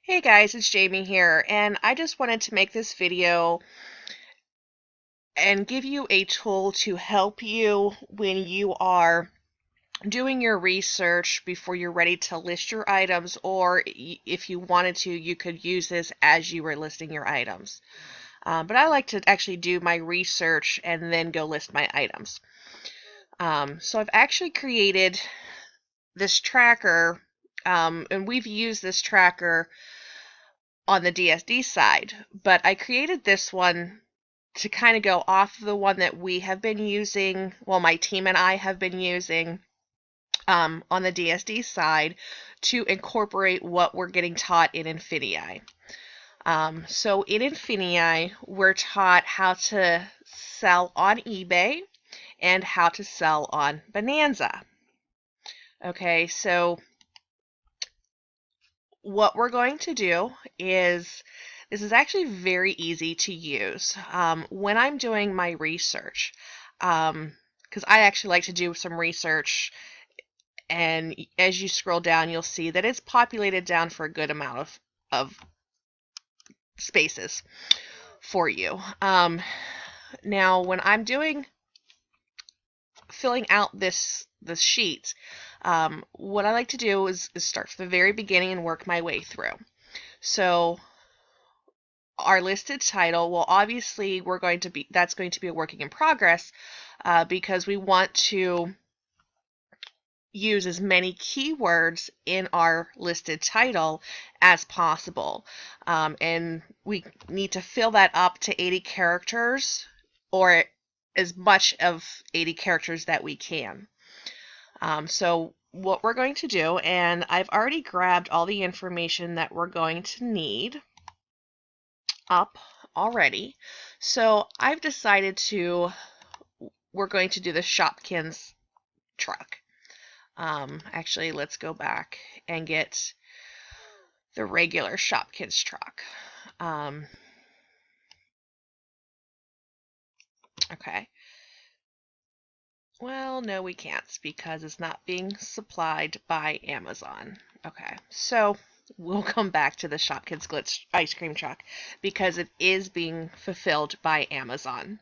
Hey guys, it's Jamie here, and I just wanted to make this video and give you a tool to help you when you are doing your research before you're ready to list your items, or if you wanted to, you could use this as you were listing your items. But I like to actually do my research and then go list my items. So I've actually created this tracker, and we've used this tracker on the DSD side, but I created this one to kind of go off the one that we have been using, well, my team and I have been using on the DSD side to incorporate what we're getting taught in INFINii. So in INFINii, we're taught how to sell on eBay and how to sell on Bonanza. Okay, so what we're going to do is this is actually very easy to use. When I'm doing my research, because I actually like to do some research, and as you scroll down, you'll see that it's populated down for a good amount of spaces for you. Now, when I'm filling out this sheet, what I like to do is start from the very beginning and work my way through. So our listed title, well, obviously that's going to be a working in progress, because we want to use as many keywords in our listed title as possible. And we need to fill that up to 80 characters, or as much of 80 characters that we can. So what we're going to do, and I've already grabbed all the information that we're going to need up already. So I've decided we're going to do the Shopkins truck. Actually, let's go back and get the regular Shopkins truck. Okay. Well, no, we can't because it's not being supplied by Amazon. Okay, so we'll come back to the Shopkins Glitz ice cream truck because it is being fulfilled by Amazon.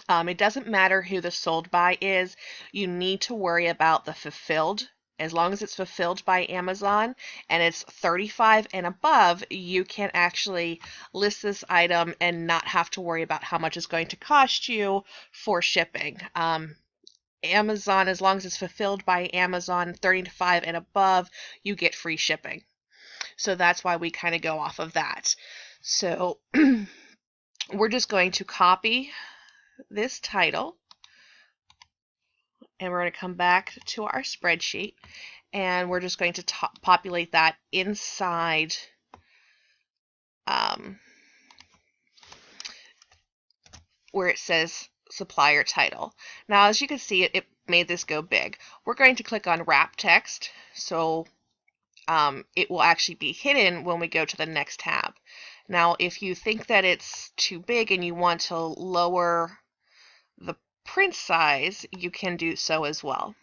It doesn't matter who the sold by is. You need to worry about the fulfilled. As long as it's fulfilled by Amazon and it's 35 and above, you can actually list this item and not have to worry about how much it's going to cost you for shipping. Amazon, as long as it's fulfilled by Amazon 35 and above, you get free shipping. So that's why we kind of go off of that. So we're just going to copy this title, and we're going to come back to our spreadsheet, and we're just going to populate that inside where it says supplier title. Now, as you can see, it made this go big. We're going to click on wrap text, so it will actually be hidden when we go to the next tab. Now, if you think that it's too big and you want to lower the print size, you can do so as well.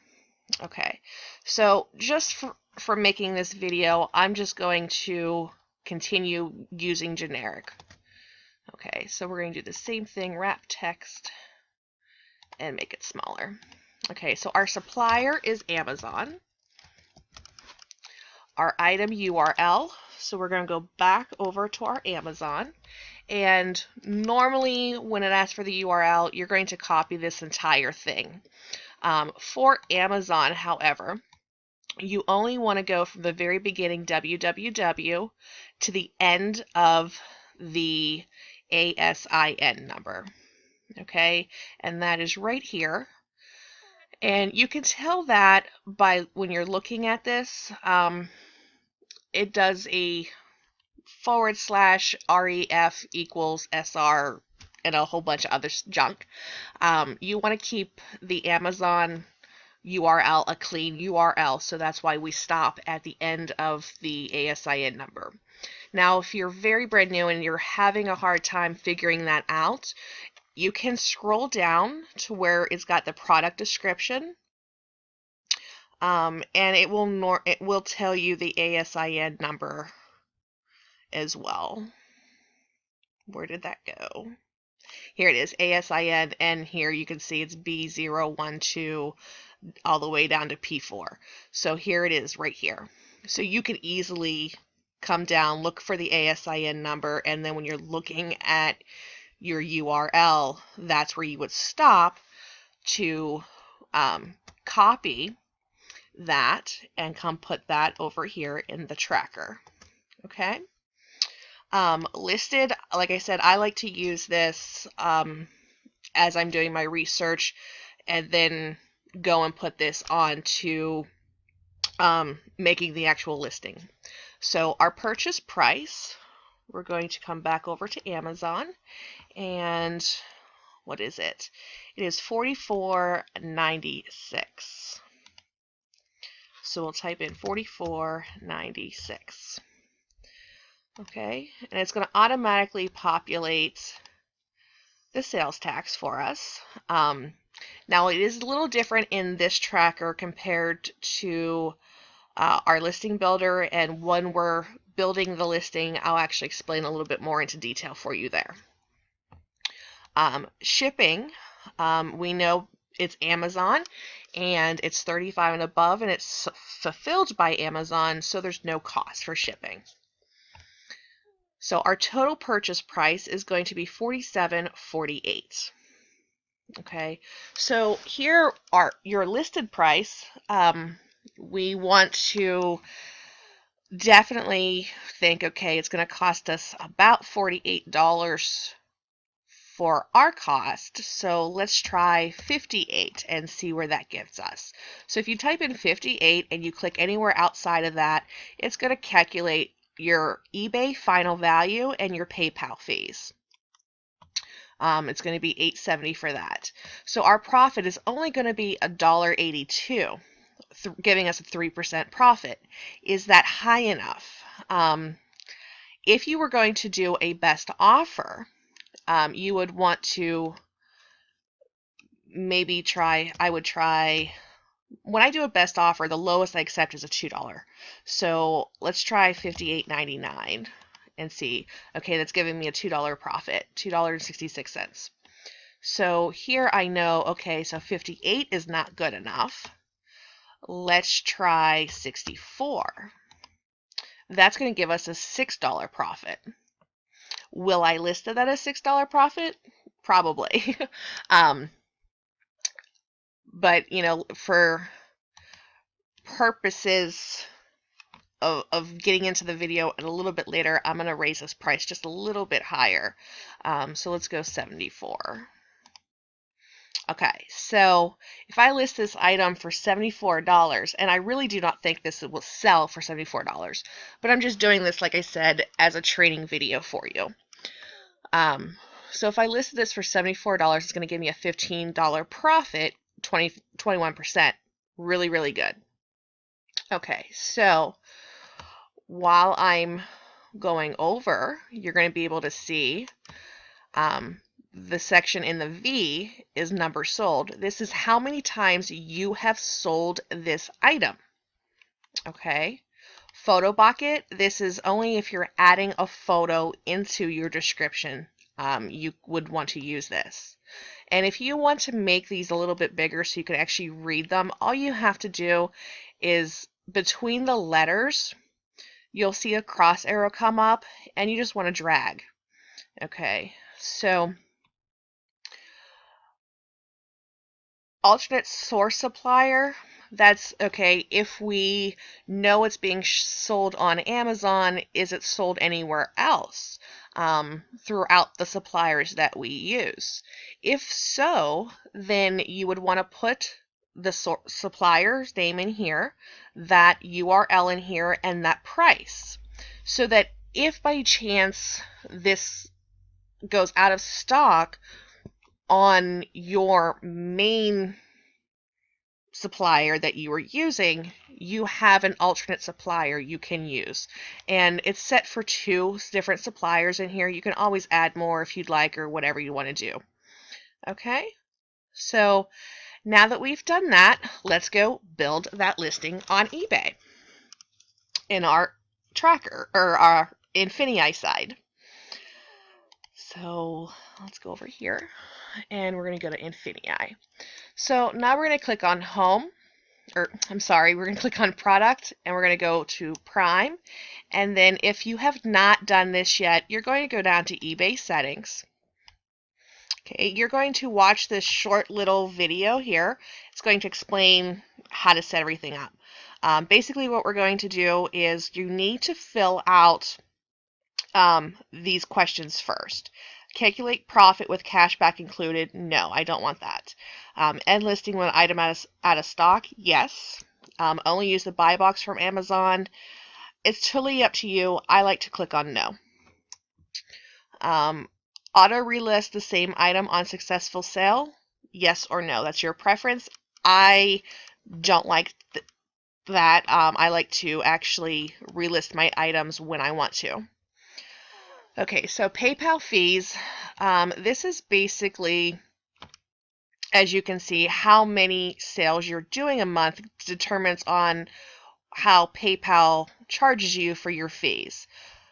Okay, so just for making this video, I'm just going to continue using generic. Okay, so we're going to do the same thing, wrap text, and make it smaller. Okay, so our supplier is Amazon. Our item URL, so we're going to go back over to our Amazon, and normally when it asks for the URL, you're going to copy this entire thing. For Amazon, however, you only want to go from the very beginning www to the end of the ASIN number. Okay, and that is right here. And you can tell that by when you're looking at this, it does a /ref equals SR and a whole bunch of other junk. You want to keep the Amazon URL a clean URL, so that's why we stop at the end of the ASIN number. Now, if you're very brand new and you're having a hard time figuring that out, you can scroll down to where it's got the product description, and it will tell you the ASIN number as well. Where did that go? Here it is, ASIN, and here you can see it's B012 all the way down to P4. So here it is right here. So you can easily come down, look for the ASIN number, and then when you're looking at your URL, that's where you would stop to copy that and come put that over here in the tracker. Okay. Listed, like I said, I like to use this as I'm doing my research and then go and put this on to making the actual listing. So our purchase price, we're going to come back over to Amazon, and what is it? It is $44.96. So we'll type in $44.96. Okay, and it's going to automatically populate the sales tax for us. Now it is a little different in this tracker compared to our listing builder, and when we're building the listing, I'll actually explain a little bit more into detail for you there. Shipping, we know it's Amazon, and it's 35 and above, and it's fulfilled by Amazon, so there's no cost for shipping. So our total purchase price is going to be $47.48. Okay, so here are your listed price. We want to definitely think, okay, it's going to cost us about $48 for our cost. So let's try 58 and see where that gives us. So if you type in 58 and you click anywhere outside of that, it's going to calculate your eBay final value and your PayPal fees. It's going to be $8.70 for that. So our profit is only going to be $1.82, giving us a 3% profit. Is that high enough? If you were going to do a best offer, you would want to maybe try, when I do a best offer, the lowest I accept is a $2. So let's try $58.99 and see. Okay, that's giving me a $2 profit, $2.66. So here I know, okay, so 58 is not good enough. Let's try 64. That's going to give us a $6 profit. Will I list it at a $6 profit? Probably. But, you know, for purposes of getting into the video and a little bit later, I'm going to raise this price just a little bit higher. So let's go 74. Okay, so if I list this item for $74, and I really do not think this will sell for $74, but I'm just doing this, like I said, as a training video for you. So if I listed this for $74, it's going to give me a $15 profit, 21%. Really, really good. Okay, so while I'm going over, you're going to be able to see the section in the V is number sold. This is how many times you have sold this item. Okay. Photo bucket, this is only if you're adding a photo into your description, you would want to use this. And if you want to make these a little bit bigger so you can actually read them, all you have to do is between the letters, you'll see a cross arrow come up, and you just want to drag. Okay, so alternate source supplier, that's okay if we know it's being sold on Amazon. Is it sold anywhere else throughout the suppliers that we use? If so, then you would want to put the supplier's name in here, that URL in here, and that price, so that if by chance this goes out of stock on your main supplier that you are using, you have an alternate supplier you can use. And it's set for 2 different suppliers in here. You can always add more if you'd like, or whatever you want to do. Okay, so now that we've done that, let's go build that listing on eBay in our tracker, or INFINii side. So let's go over here and we're going to go to INFINii. So now we're going to click on home, or I'm sorry, we're going to click on product and we're going to go to Prime. And then if you have not done this yet, you're going to go down to eBay settings. Okay, you're going to watch this short little video here. It's going to explain how to set everything up. Basically what we're going to do is you need to fill out these questions first. Calculate profit with cashback included. No, I don't want that. End listing when item out of stock. Yes. Only use the buy box from Amazon. It's totally up to you. I like to click on no. Auto relist the same item on successful sale. Yes or no. That's your preference. I don't like that. I like to actually relist my items when I want to. Okay, so PayPal fees. This is basically, as you can see, how many sales you're doing a month determines on how PayPal charges you for your fees.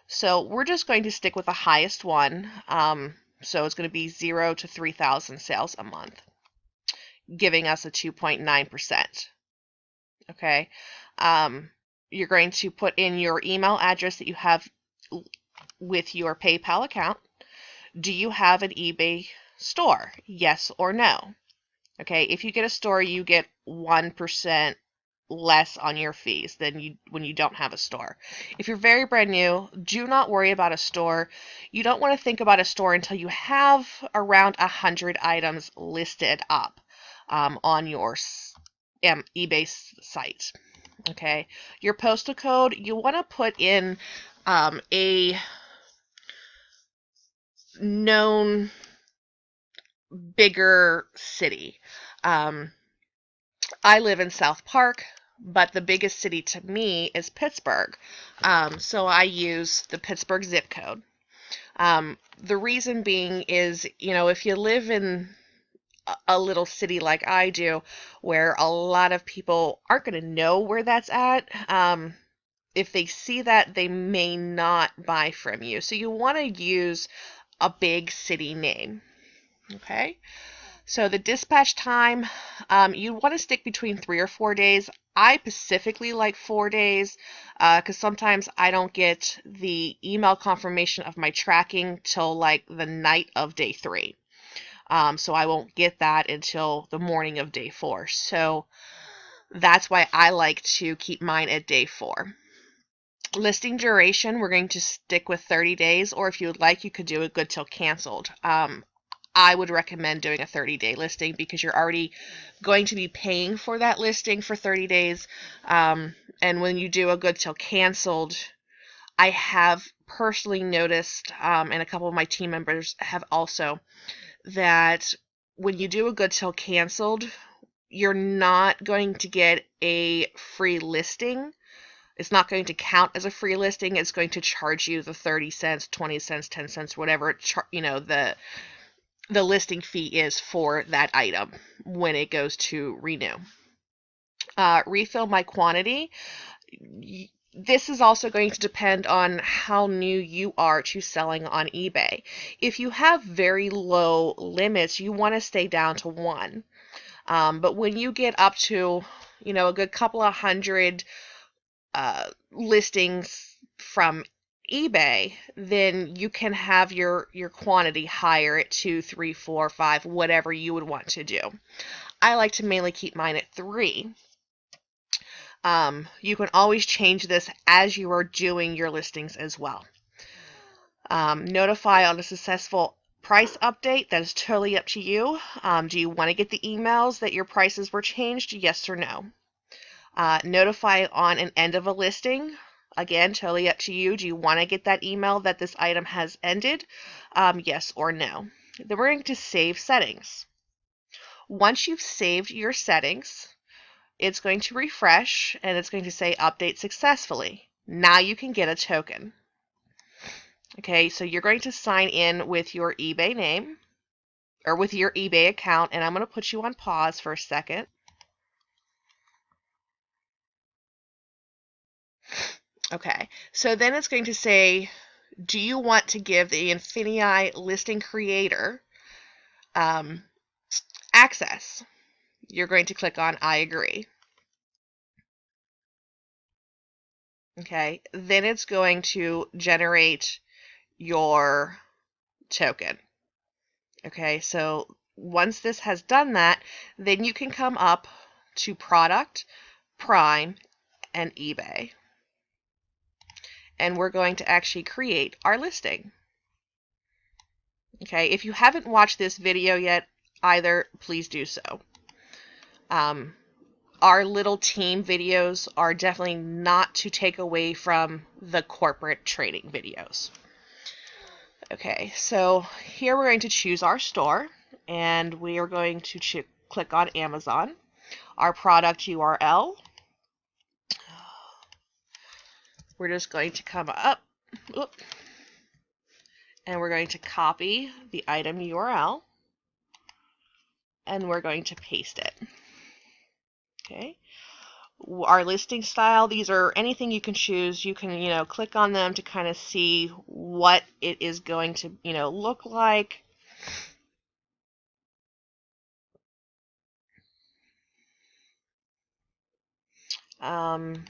So we're just going to stick with the highest one. So it's going to be 0 to 3,000 sales a month, giving us a 2.9%. Okay. You're going to put in your email address that you have with your PayPal account. Do you have an eBay store? Yes or no? Okay, if you get a store, you get 1% less on your fees than when you don't have a store. If you're very brand new, do not worry about a store. You don't want to think about a store until you have around 100 items listed up on your eBay site. Okay, your postal code, you want to put in a known bigger city. I live in South Park, but the biggest city to me is Pittsburgh. So I use the Pittsburgh zip code. The reason being is, if you live in a little city like I do, where a lot of people aren't going to know where that's at, if they see that, they may not buy from you. So you want to use a big city name. Okay. So the dispatch time, you want to stick between 3 or 4 days. I specifically like 4 days because sometimes I don't get the email confirmation of my tracking till like the night of day 3. So I won't get that until the morning of day 4. So that's why I like to keep mine at day 4. Listing duration, we're going to stick with 30 days, or if you would like, you could do a good till canceled. I would recommend doing a 30-day listing because you're already going to be paying for that listing for 30 days. And when you do a good till canceled, I have personally noticed, and a couple of my team members have also, that when you do a good till canceled, you're not going to get a free listing. It's not going to count as a free listing. It's going to charge you the 30 cents, 20 cents, 10 cents, whatever, the listing fee is for that item when it goes to renew. Refill my quantity. This is also going to depend on how new you are to selling on eBay. If you have very low limits, you want to stay down to 1. But when you get up to, a good couple of hundred listings from eBay, then you can have your quantity higher at 2, 3, 4, 5, whatever you would want to do. I like to mainly keep mine at 3. You can always change this as you are doing your listings as well. Notify on a successful price update. That is totally up to you. Do you want to get the emails that your prices were changed? Yes or no? Notify on an end of a listing. Again, totally up to you. Do you want to get that email that this item has ended? Yes or no. Then we're going to save settings. Once you've saved your settings, it's going to refresh and it's going to say update successfully. Now you can get a token. Okay, so you're going to sign in with your eBay name or with your eBay account, and I'm going to put you on pause for a second. Okay, so then it's going to say do you want to give the INFINii listing creator access? You're going to click on I agree. Okay, then it's going to generate your token. Okay, so once this has done that, then you can come up to Product, Prime, and eBay. And we're going to actually create our listing. Okay, if you haven't watched this video yet either, please do so. Our little team videos are definitely not to take away from the corporate trading videos. Okay, so here we're going to choose our store, and we are going to click on Amazon. Our product URL, we're just going to come up, and we're going to copy the item URL, and we're going to paste it. Okay. Our listing style, these are anything you can choose. You can, click on them to kind of see what it is going to, look like. I'm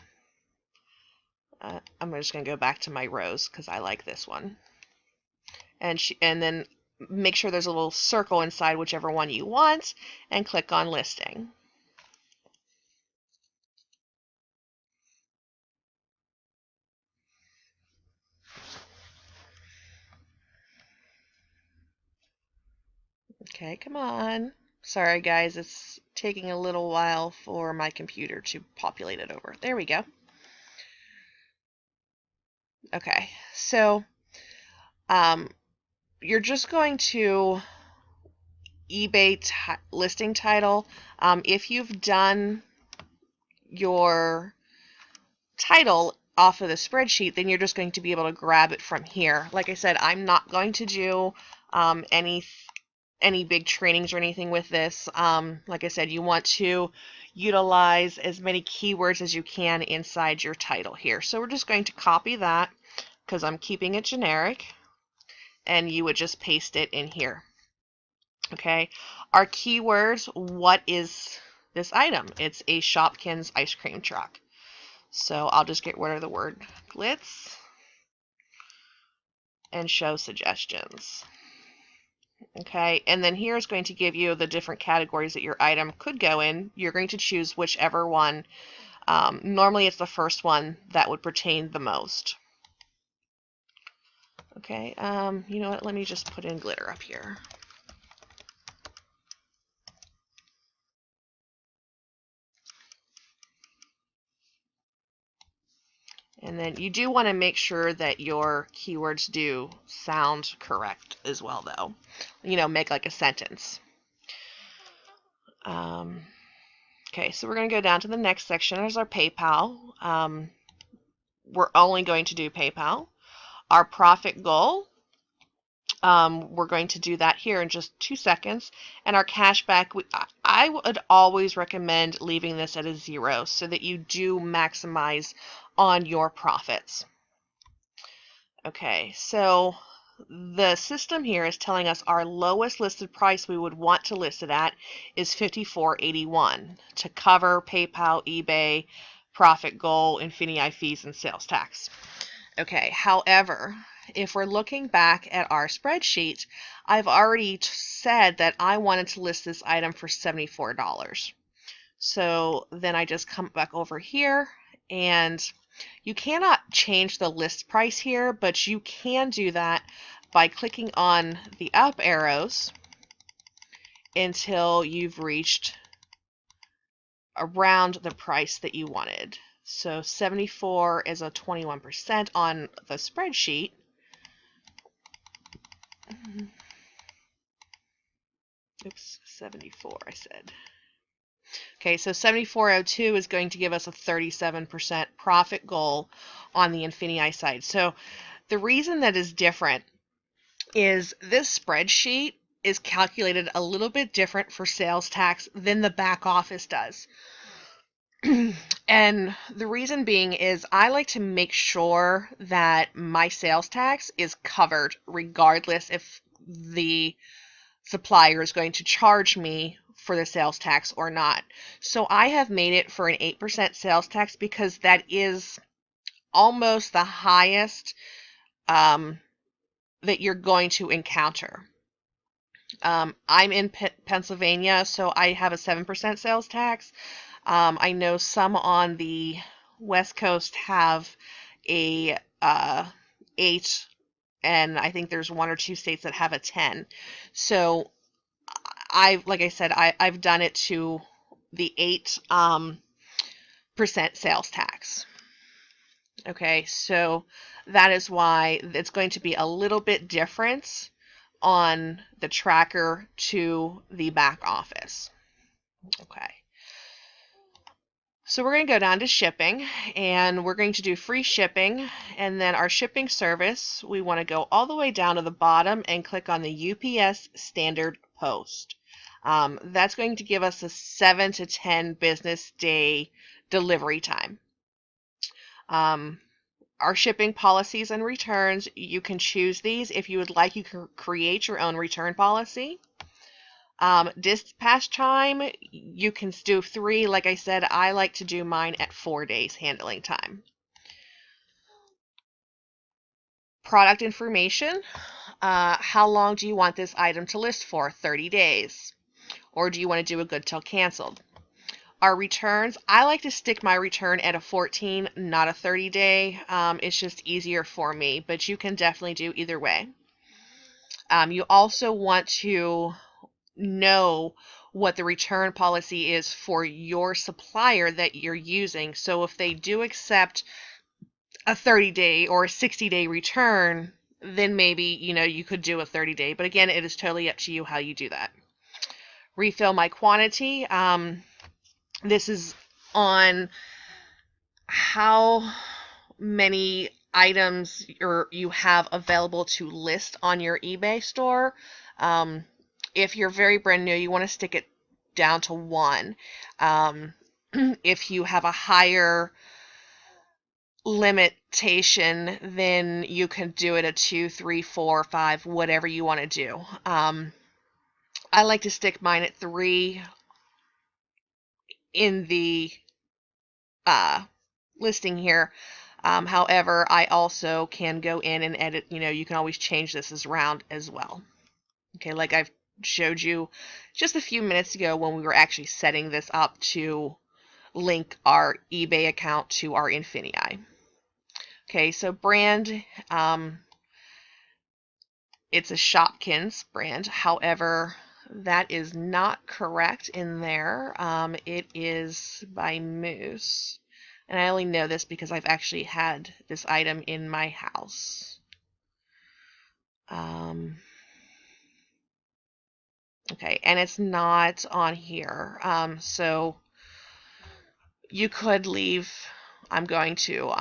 just going to go back to my rows because I like this one. And then make sure there's a little circle inside whichever one you want and click on listing. Okay, come on. Sorry guys, it's taking a little while for my computer to populate it over. There we go. Okay, so you're just going to eBay listing title. If you've done your title off of the spreadsheet, then you're just going to be able to grab it from here. Like I said, I'm not going to do any big trainings or anything with this. Like I said, you want to utilize as many keywords as you can inside your title here. So we're just going to copy that because I'm keeping it generic, and you would just paste it in here. Okay, our keywords, what is this item? It's a Shopkins ice cream truck. So I'll just get rid of the word glitz and show suggestions. Okay, and then here is going to give you the different categories that your item could go in. You're going to choose whichever one. Normally it's the first one that would pertain the most. Okay, you know what, let me just put in glitter up here. And then you do want to make sure that your keywords do sound correct as well, though. Make like a sentence. Okay, so we're going to go down to the next section. There's our PayPal. We're only going to do PayPal. Our profit goal, we're going to do that here in just 2 seconds. And our cashback, I would always recommend leaving this at a 0 so that you do maximize on your profits. Okay, so the system here is telling us our lowest listed price we would want to list it at is $54.81 to cover PayPal, eBay, profit goal, INFINii fees, and sales tax. Okay, however, if we're looking back at our spreadsheet, I've already said that I wanted to list this item for $74. So then I just come back over here, and you cannot change the list price here, but you can do that by clicking on the up arrows until you've reached around the price that you wanted. So 74 is a 21% on the spreadsheet. Oops, 74 I said. Okay, so 7402 is going to give us a 37% profit goal on the INFINii side. So the reason that is different is this spreadsheet is calculated a little bit different for sales tax than the back office does. And the reason being is I like to make sure that my sales tax is covered regardless if the supplier is going to charge me for the sales tax or not. So I have made it for an 8% sales tax because that is almost the highest that you're going to encounter. I'm in Pennsylvania, so I have a 7% sales tax. I know some on the West Coast have a 8, and I think there's 1 or 2 states that have a 10. So like I said, I've done it to the 8 percent sales tax. Okay, so that is why it's going to be a little bit different on the tracker to the back office. Okay. So we're going to go down to shipping, and we're going to do free shipping, and then our shipping service, we want to go all the way down to the bottom and click on the UPS standard post. That's going to give us a 7 to 10 business day delivery time. Our shipping policies and returns, you can choose these. If you would like, you can create your own return policy. Dispatch time, you can do 3. Like I said, I like to do mine at 4 days handling time. Product information, how long do you want this item to list for? 30 days. Or do you want to do a good till canceled? Our returns, I like to stick my return at a 14, not a 30 day. It's just easier for me, but you can definitely do either way. You also want to know what the return policy is for your supplier that you're using. So if they do accept a 30-day or a 60-day return, then maybe, you could do a 30-day. But again, it is totally up to you how you do that. Refill my quantity. This is on how many items you have available to list on your eBay store. If you're very brand new, you want to stick it down to 1. If you have a higher limitation, then you can do it at 2, 3, 4, 5, whatever you want to do. I like to stick mine at 3 in the listing here. However, I also can go in and edit, you can always change this around as well. Okay, like I've showed you just a few minutes ago when we were actually setting this up to link our eBay account to our INFINii. Okay, so brand, it's a Shopkins brand. However, that is not correct in there. It is by Moose. And I only know this because I've actually had this item in my house. Okay, and it's not on here. So you could leave, I'm going to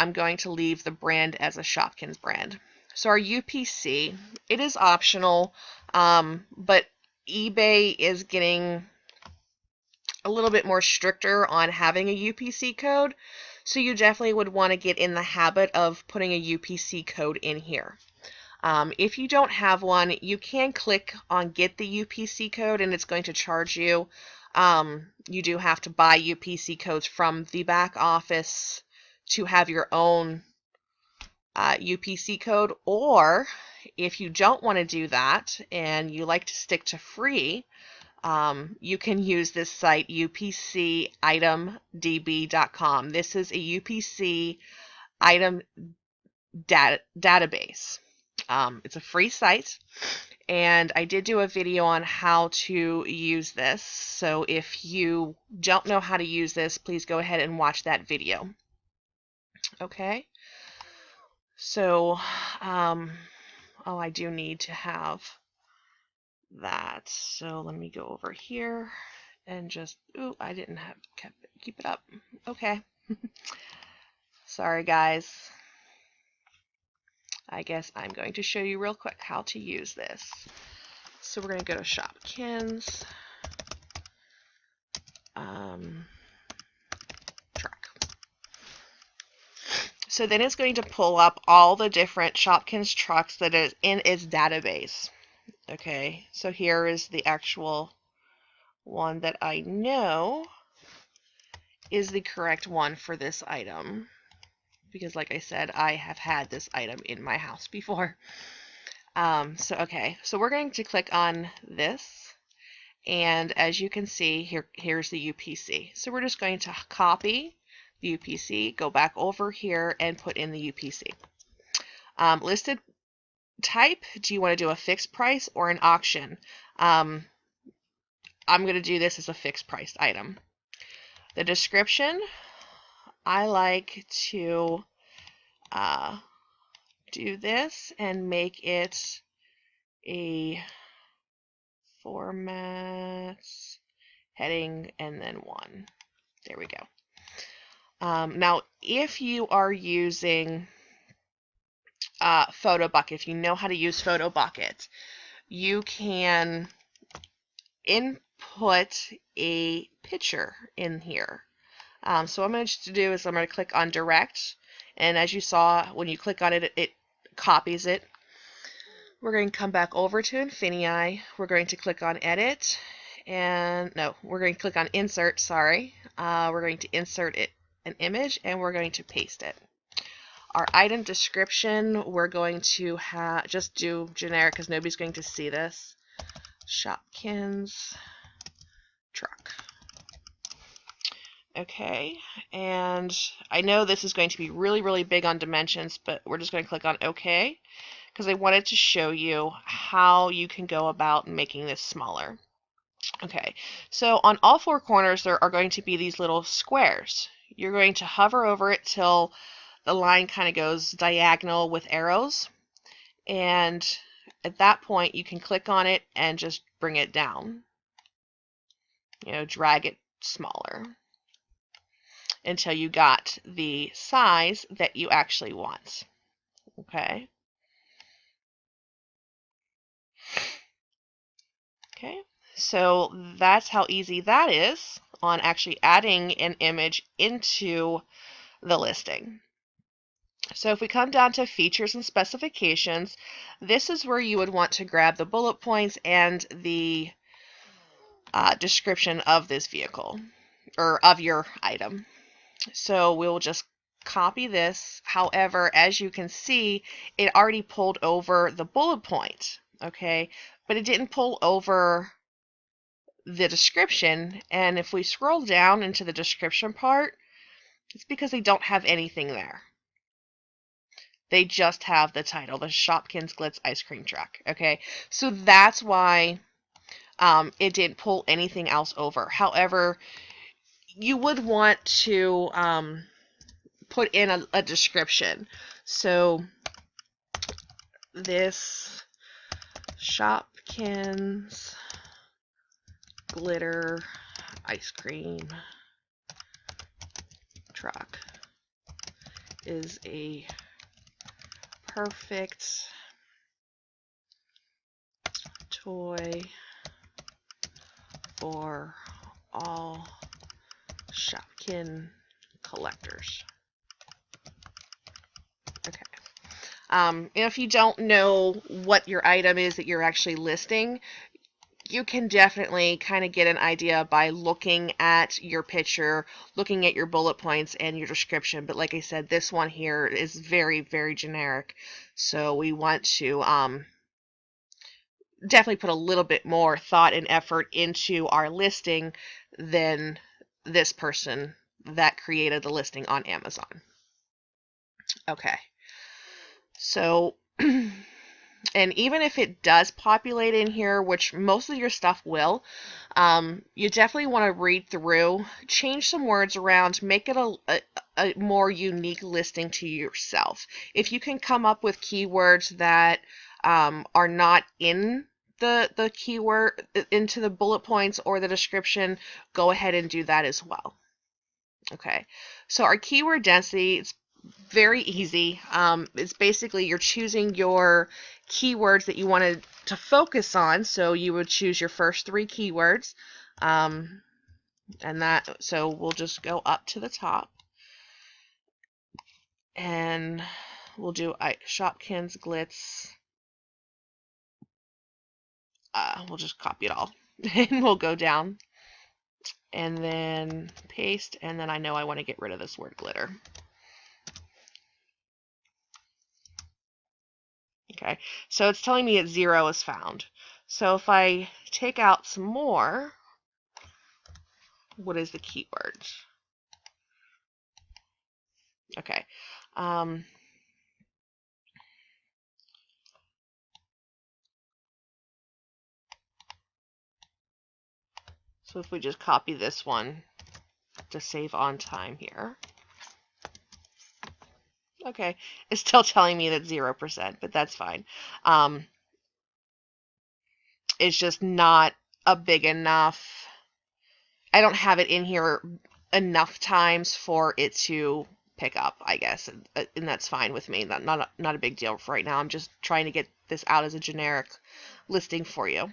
leave the brand as a Shopkins brand. So our UPC, it is optional, but eBay is getting a little bit more stricter on having a UPC code. So you definitely would want to get in the habit of putting a UPC code in here. If you don't have one, you can click on get the UPC code and it's going to charge you. You do have to buy UPC codes from the back office to have your own UPC code, or if you don't want to do that and you like to stick to free, you can use this site upcitemdb.com. This is a UPC item database. It's a free site, and I did do a video on how to use this. So if you don't know how to use this, please go ahead and watch that video. Okay. So, oh, I do need to have that. So let me go over here and just, ooh, I didn't have keep it up. Okay. Sorry, guys. I guess I'm going to show you real quick how to use this. So we're going to go to Shopkins. So then it's going to pull up all the different Shopkins trucks that is in its database. Okay, so here is the actual one that I know is the correct one for this item. Because like I said, I have had this item in my house before. Okay, so we're going to click on this. And as you can see, here's the UPC. So we're just going to copy the UPC, go back over here, and put in the UPC. Listed type, do you want to do a fixed price or an auction? I'm going to do this as a fixed price item. The description, I like to do this and make it a format, heading, and then 1. There we go. Now, if you are using PhotoBucket, if you know how to use PhotoBucket, you can input a picture in here. So what I'm going to do is I'm going to click on Direct, and as you saw, when you click on it, it copies it. We're going to come back over to INFINii. We're going to click on Edit, and no, we're going to click on Insert, sorry. We're going to insert an image, and we're going to paste it. Our item description, we're going to just do generic because nobody's going to see this. Shopkins truck. Okay, and I know this is going to be really, really big on dimensions, but we're just going to click on OK because I wanted to show you how you can go about making this smaller. Okay, so on all 4 corners there are going to be these little squares. You're going to hover over it till the line kind of goes diagonal with arrows, and at that point you can click on it and just bring it down. You know, drag it smaller until you got the size that you actually want. Okay. Okay, so that's how easy that is on actually adding an image into the listing. So if we come down to features and specifications, this is where you would want to grab the bullet points and the description of this vehicle or of your item. So we'll just copy this. However, as you can see, it already pulled over the bullet point, okay? But it didn't pull over the description. And if we scroll down into the description part, it's because they don't have anything there. They just have the title, the Shopkins Glitz Ice Cream Truck, okay? So that's why it didn't pull anything else over. However, you would want to put in a description. So this Shopkins glitter ice cream truck is a perfect toy for all Shopkin collectors. Okay. If you don't know what your item is that you're actually listing, you can definitely kind of get an idea by looking at your picture, looking at your bullet points and your description. But like I said, this one here is very, very generic. So we want to definitely put a little bit more thought and effort into our listing than this person that created the listing on Amazon. Okay. So, and even if it does populate in here, which most of your stuff will, you definitely want to read through, change some words around, make it a more unique listing to yourself. If you can come up with keywords that are not in the keyword into the bullet points or the description, go ahead and do that as well. Okay, so our keyword density, it's very easy. It's basically you're choosing your keywords that you wanted to focus on. So you would choose your first 3 keywords, and so we'll just go up to the top. and we'll do Shopkins Glitz. We'll just copy it all and we'll go down and then paste, and then I know I want to get rid of this word glitter. Okay, so it's telling me that 0 is found. So if I take out some more, what is the keyword? Okay. So if we just copy this one to save on time here. Okay, it's still telling me that 0%, but that's fine. It's just not a big enough. I don't have it in here enough times for it to pick up, I guess, and that's fine with me. Not a big deal for right now. I'm just trying to get this out as a generic listing for you.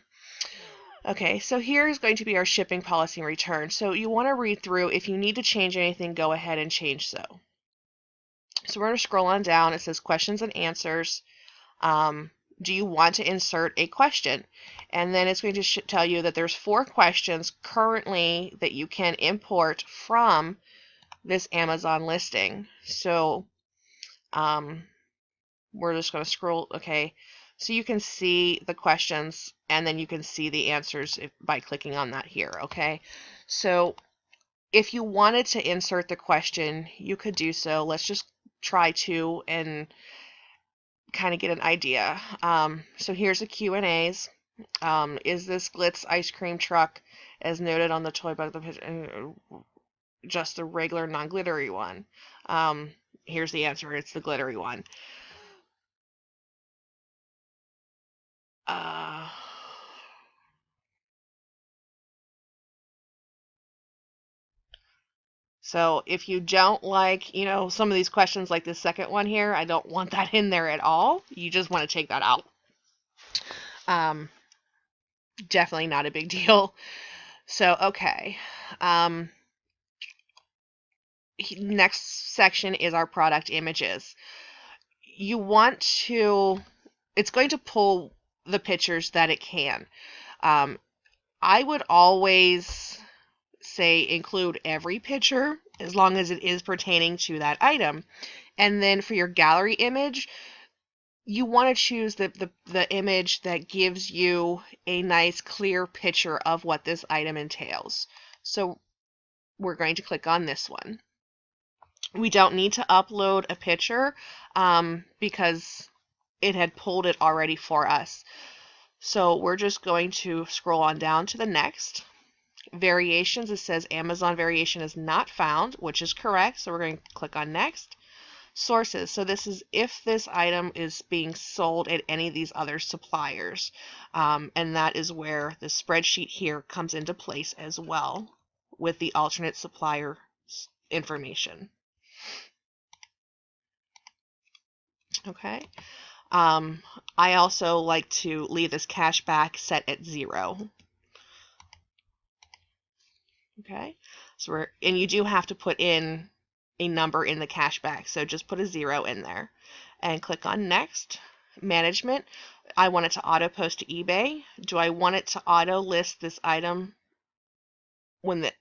Okay, so here is going to be our shipping policy and return. So you want to read through. If you need to change anything, go ahead and change so. So we're going to scroll on down. It says questions and answers. Do you want to insert a question? And then it's going to tell you that there's 4 questions currently that you can import from this Amazon listing. So we're just going to scroll. Okay, so you can see the questions and then you can see the answers by clicking on that here. Okay, so if you wanted to insert the question, you could do so. Let's just try to and kind of get an idea. So here's the Q&As. Is this Glitz ice cream truck, as noted on the toy bug, just the regular non-glittery one? Here's the answer. It's the glittery one. So if you don't like, some of these questions like the second one here, I don't want that in there at all. You just want to take that out. Definitely not a big deal. So, okay. Next section is our product images. You want to, it's going to pull the pictures that it can. I would always say include every picture as long as it is pertaining to that item. And then for your gallery image, you want to choose the image that gives you a nice clear picture of what this item entails. So we're going to click on this one. We don't need to upload a picture because it had pulled it already for us. So we're just going to scroll on down to the next. Variations, it says Amazon variation is not found, which is correct. So we're going to click on next. Sources, so this is if this item is being sold at any of these other suppliers. And that is where the spreadsheet here comes into place as well with the alternate supplier information. Okay. I also like to leave this cashback set at 0. Okay. So and you do have to put in a number in the cashback, so just put a 0 in there and click on next. Management, I want it to auto post to eBay. Do I want it to auto list this item when the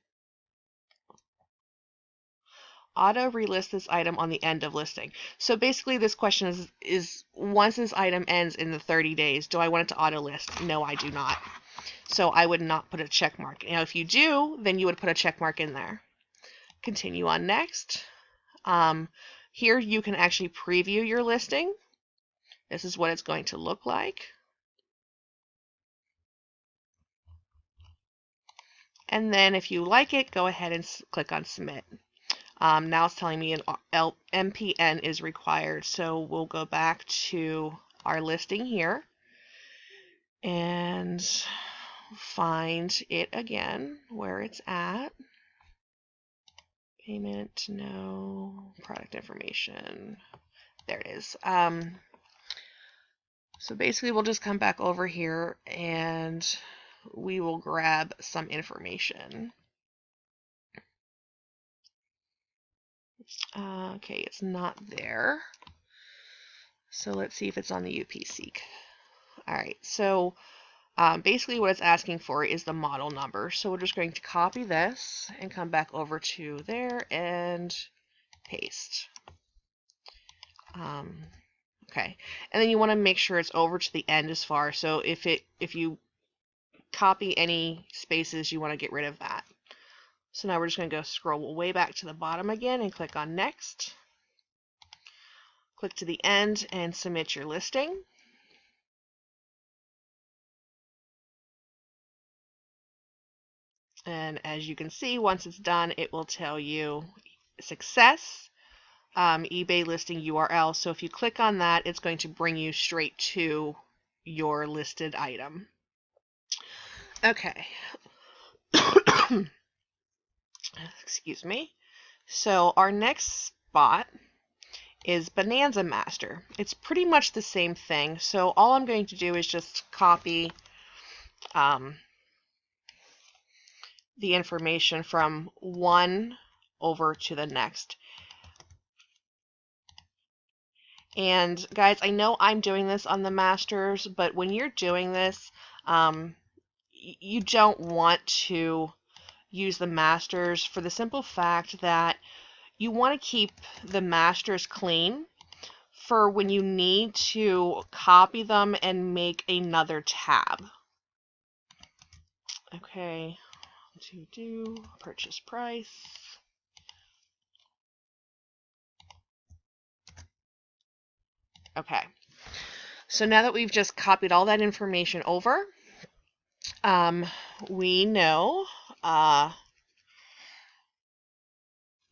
auto relist this item on the end of listing? So basically this question is once this item ends in the 30 days, do I want it to auto list? No, I do not. So I would not put a check mark. Now if you do, then you would put a check mark in there. Continue on next. Here you can actually preview your listing. This is what it's going to look like. And then if you like it, go ahead and click on submit. Now it's telling me an MPN is required. So we'll go back to our listing here and find it again where it's at. Payment, no. Product information. There it is. So basically we'll just come back over here and we will grab some information. Okay, it's not there. So let's see if it's on the UPC. All right, so basically what it's asking for is the model number. So we're just going to copy this and come back over to there and paste. Okay, and then you want to make sure it's over to the end as far. So if you copy any spaces, you want to get rid of that. So now we're just going to go scroll way back to the bottom again and click on Next. Click to the end and submit your listing. And as you can see, once it's done, it will tell you success, eBay listing URL. So if you click on that, it's going to bring you straight to your listed item. Okay. Excuse me. So our next spot is Bonanza Master. It's pretty much the same thing. So all I'm going to do is just copy the information from one over to the next. And guys, I know I'm doing this on the masters, but when you're doing this, you don't want to use the masters for the simple fact that you want to keep the masters clean for when you need to copy them and make another tab. Okay, to do purchase price. Okay, so now that we've just copied all that information over, we know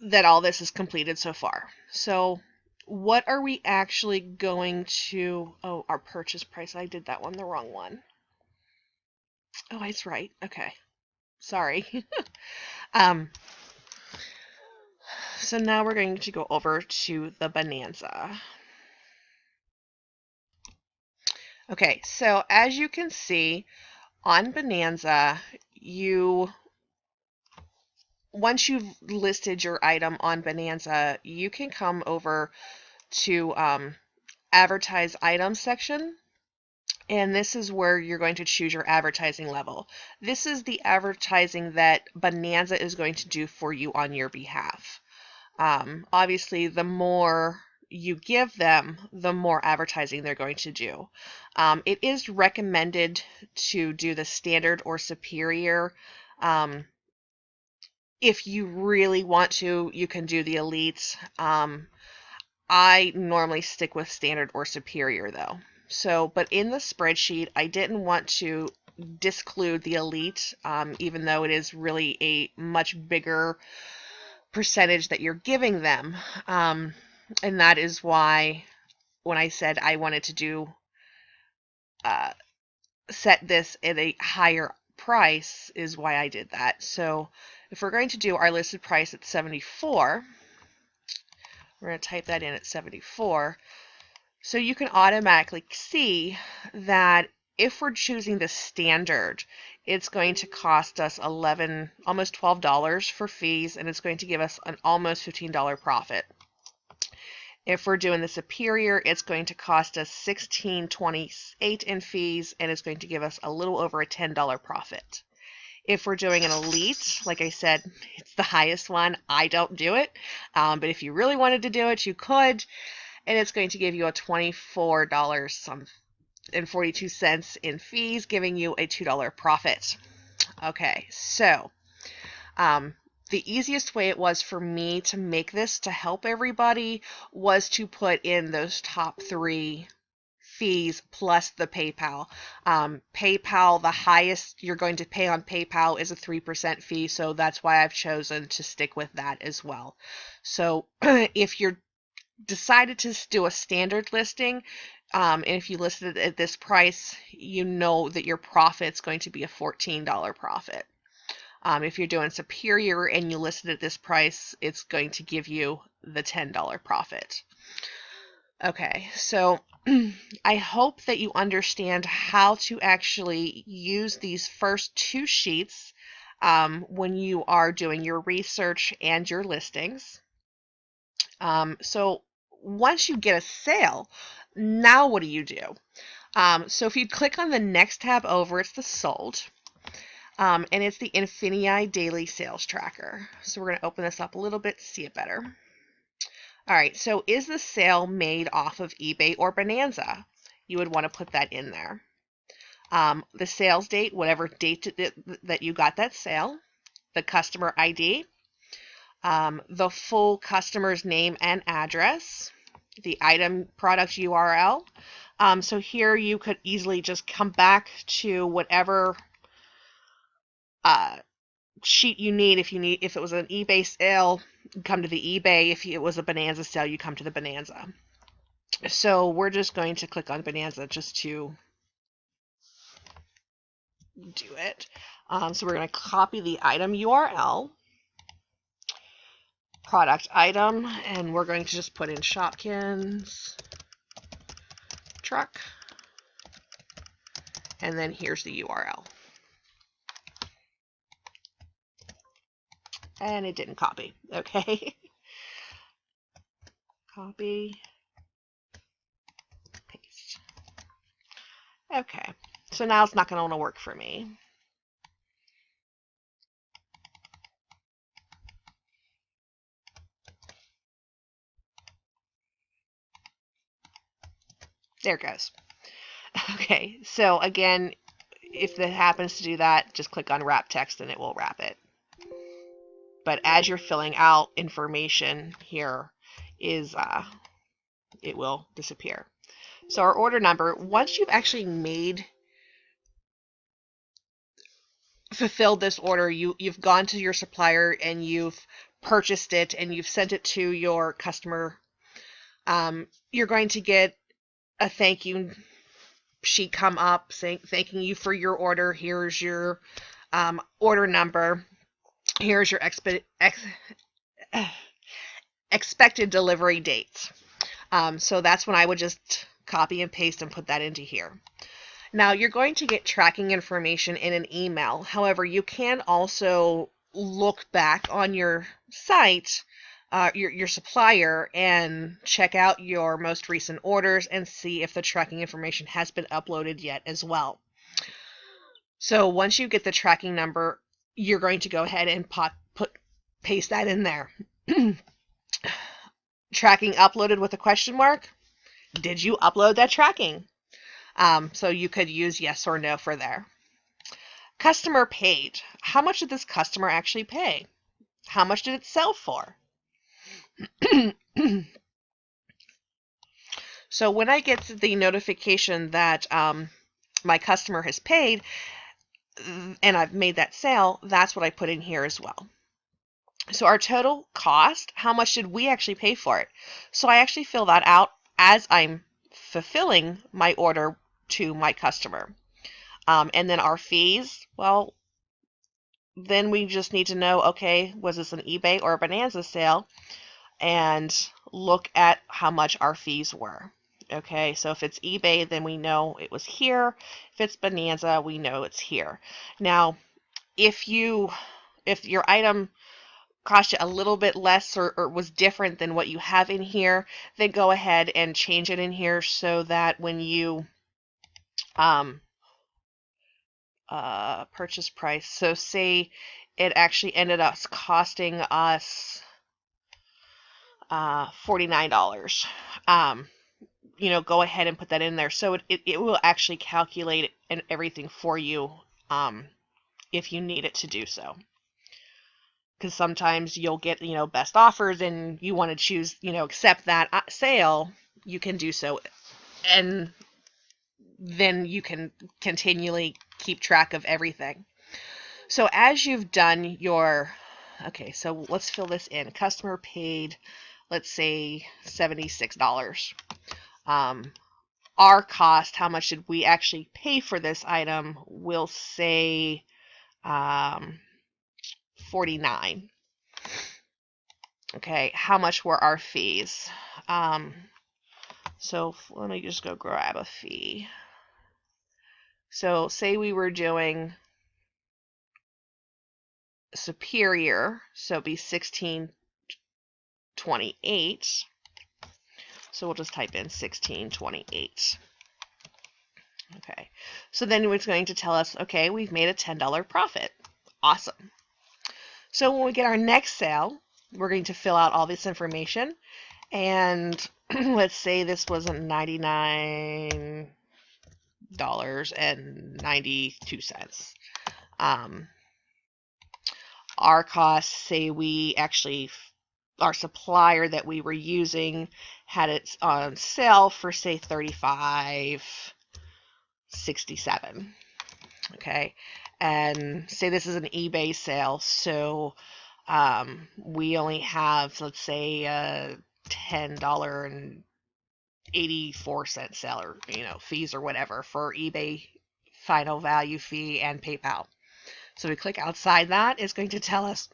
that all this is completed so far. So what are we actually going to, oh, our purchase price, I did that one, the wrong one. Oh, that's right, okay, sorry. So now we're going to go over to the Bonanza. Okay, so as you can see on Bonanza, once you've listed your item on Bonanza, you can come over to advertise items section, and this is where you're going to choose your advertising level. This is the advertising that Bonanza is going to do for you on your behalf. Obviously, the more you give them, the more advertising they're going to do. It is recommended to do the standard or superior. If you really want to, you can do the elite. I normally stick with standard or superior though. So, but in the spreadsheet, I didn't want to disclude the elite, even though it is really a much bigger percentage that you're giving them. And that is why when I said I wanted to do set this at a higher price is why I did that. So if we're going to do our listed price at 74, we're going to type that in at 74. So you can automatically see that if we're choosing the standard, it's going to cost us almost $12 for fees, and it's going to give us an almost $15 profit. If we're doing the superior, it's going to cost us $16.28 in fees, and it's going to give us a little over a $10 profit. If we're doing an elite, like I said, it's the highest one. I don't do it, but if you really wanted to do it, you could, and it's going to give you a $24.42 in fees, giving you a $2 profit. Okay, so the easiest way it was for me to make this to help everybody was to put in those top 3 fees plus the PayPal. PayPal, the highest you're going to pay on PayPal is a 3% fee, so that's why I've chosen to stick with that as well. So if you're decided to do a standard listing, and if you listed it at this price, you know that your profit's going to be a $14 profit. If you're doing superior and you listed at this price, it's going to give you the $10 profit. Okay, so I hope that you understand how to actually use these first 2 sheets when you are doing your research and your listings. So once you get a sale, now what do you do? So if you click on the next tab over, it's the sold, and it's the INFINii Daily Sales Tracker. So we're going to open this up a little bit to see it better. All right, so is the sale made off of eBay or Bonanza? You would want to put that in there. The sales date, whatever date that you got that sale, the customer ID, the full customer's name and address, the item product URL. So here you could easily just come back to whatever sheet you need. If it was an eBay sale, come to the eBay. If it was a Bonanza sale, you come to the Bonanza. So we're just going to click on Bonanza just to do it. So we're going to copy the item URL, product item, and we're going to just put in Shopkins truck, and then here's the URL. And it didn't copy. Okay. Copy, paste. Okay. So now it's not going to want to work for me. There it goes. Okay, so again, if it happens to do that, just click on wrap text and it will wrap it. But as you're filling out information here, it will disappear. So our order number, once you've actually fulfilled this order, you've gone to your supplier and you've purchased it and you've sent it to your customer, you're going to get a thank you sheet come up saying thanking you for your order. Here's your order number. Here's your expected delivery dates. So that's when I would just copy and paste and put that into here. Now you're going to get tracking information in an email. However, you can also look back on your site, your supplier, and check out your most recent orders and see if the tracking information has been uploaded yet as well. So once you get the tracking number, you're going to go ahead and paste that in there. Tracking uploaded with a question mark. Did you upload that tracking? So you could use yes or no for there. Customer paid. How much did this customer actually pay? How much did it sell for? So when I get the notification that my customer has paid and I've made that sale, that's what I put in here as well. So our total cost, how much did we actually pay for it? So I actually fill that out as I'm fulfilling my order to my customer. And then our fees, well, then we just need to know, okay, was this an eBay or a Bonanza sale? And look at how much our fees were. Okay, so if it's eBay, then we know it was here. If it's Bonanza, we know it's here. Now, if your item cost you a little bit less or was different than what you have in here, then go ahead and change it in here so that when you purchase price, so say it actually ended up costing us $49. Go ahead and put that in there. So it will actually calculate and everything for you if you need it to do so. Because sometimes you'll get, best offers and you want to choose, accept that sale, you can do so. And then you can continually keep track of everything. So as you've done okay, so let's fill this in. Customer paid, let's say $76. Our cost, how much did we actually pay for this item? We'll say $49. Okay, how much were our fees? So let me just go grab a fee. So say we were doing superior, so it'd be $16.25. 1628. So we'll just type in 1628. Okay, so then it's going to tell us, okay, we've made a $10 profit. Awesome. So when we get our next sale, we're going to fill out all this information, and let's say this was $99.92. Our costs, say we actually, our supplier that we were using had it on sale for, say, $35.67. Okay, and say this is an eBay sale, so we only have, let's say, a $10.84 seller, fees or whatever for eBay final value fee and PayPal. So we click outside that. It's going to tell us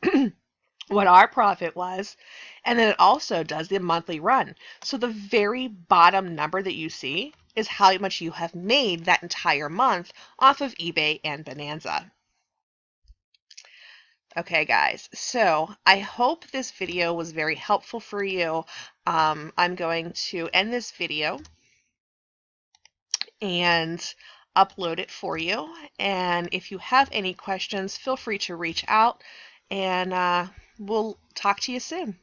what our profit was, and then it also does the monthly run. So the very bottom number that you see is how much you have made that entire month off of eBay and Bonanza. Okay, guys, so I hope this video was very helpful for you. I'm going to end this video and upload it for you. And if you have any questions, feel free to reach out, and we'll talk to you soon.